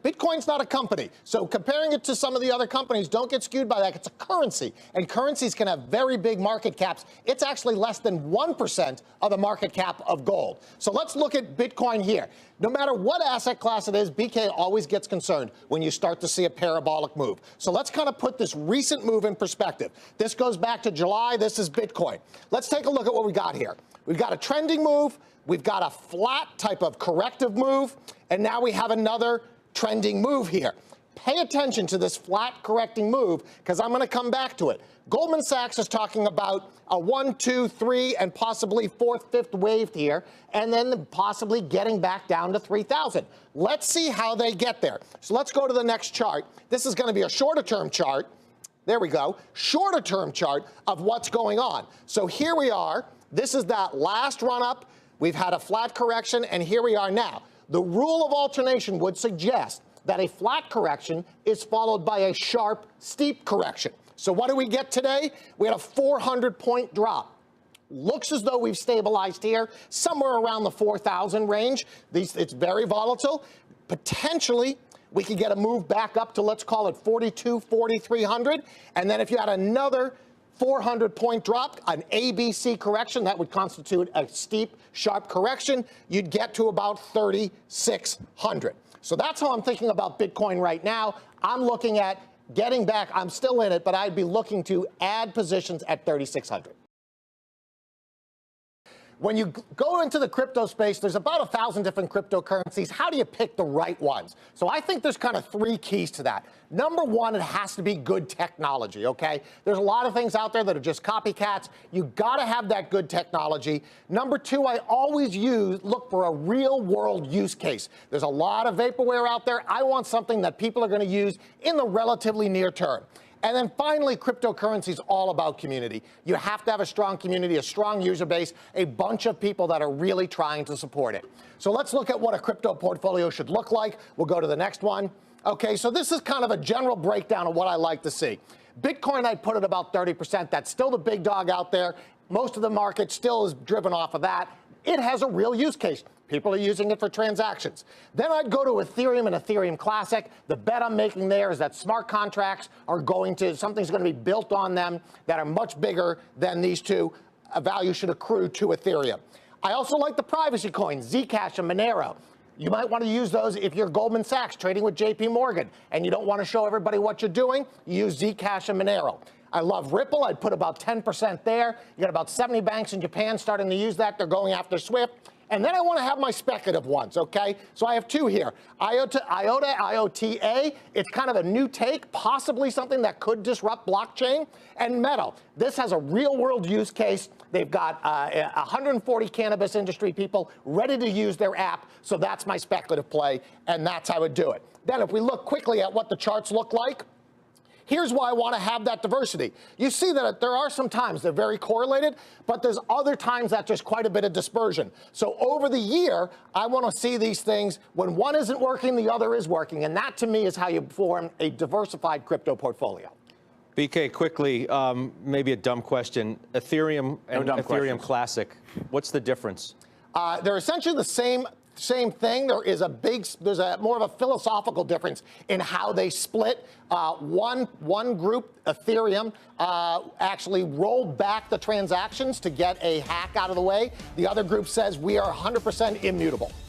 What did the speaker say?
Bitcoin's not a company, so comparing it to some of the other companies, don't get skewed by that. It's a currency, and currencies can have very big market caps. It's actually less than 1% of the market cap of gold. So let's look at Bitcoin here. No matter what asset class it is, BK always gets concerned when you start to see a parabolic move. So let's kind of put this recent move in perspective. This goes back to July. This is Bitcoin. Let's take a look at what we got here. We've got a trending move. We've got a flat type of corrective move, and now we have another trending move here. Pay attention to this flat correcting move because I'm going to come back to it. Goldman Sachs is talking about a 1, 2, 3, and possibly 4th, 5th wave here, and then possibly getting back down to 3,000. Let's see how they get there. So let's go to the next chart. This is going to be a shorter term chart. There we go. Shorter term chart of what's going on. So here we are. This is that last run up. We've had a flat correction, and here we are now. The rule of alternation would suggest that a flat correction is followed by a sharp, steep correction. So what do we get today? We had a 400-point drop. Looks as though we've stabilized here, somewhere around the 4,000 range. It's very volatile. Potentially, we could get a move back up to, let's call it 42, 4,300. And then if you had another 400-point drop, an ABC correction, that would constitute a steep, sharp correction, you'd get to about 3,600. So that's how I'm thinking about Bitcoin right now. I'm looking at getting back. I'm still in it, but I'd be looking to add positions at 3,600. When you go into the crypto space, there's about 1,000 different cryptocurrencies. How do you pick the right ones? So I think there's kind of 3 keys to that. Number one, it has to be good technology, okay? There's a lot of things out there that are just copycats. You got to have that good technology. Number two, I always look for a real world use case. There's a lot of vaporware out there. I want something that people are going to use in the relatively near term. And then finally, cryptocurrency is all about community. You have to have a strong community, a strong user base, a bunch of people that are really trying to support it. So let's look at what a crypto portfolio should look like. We'll go to the next one. Okay, so this is kind of a general breakdown of what I like to see. Bitcoin, I'd put at about 30%. That's still the big dog out there. Most of the market still is driven off of that. It has a real use case. People are using it for transactions. Then I'd go to Ethereum and Ethereum Classic. The bet I'm making there is that smart contracts are something's going to be built on them that are much bigger than these two. A value should accrue to Ethereum. I also like the privacy coins, Zcash and Monero. You might want to use those if you're Goldman Sachs trading with JP Morgan and you don't want to show everybody what you're doing. You use Zcash and Monero. I love Ripple. I'd put about 10% there. You got about 70 banks in Japan starting to use that. They're going after SWIFT. And then I want to have my speculative ones, okay? So I have 2 here. IOTA, IOTA. It's kind of a new take, possibly something that could disrupt blockchain. And Metal. This has a real-world use case. They've got 140 cannabis industry people ready to use their app. So that's my speculative play, and that's how I would do it. Then if we look quickly at what the charts look like, here's why I want to have that diversity. You see that there are some times they're very correlated, but there's other times that there's quite a bit of dispersion. So over the year, I want to see these things. When one isn't working, the other is working. And that, to me, is how you form a diversified crypto portfolio. BK, quickly, maybe a dumb question. Ethereum and Ethereum Classic, what's the difference? They're essentially the same thing. There's a more of a philosophical difference in how they split. One group, Ethereum, actually rolled back the transactions to get a hack out of the way. The other group says we are 100% immutable.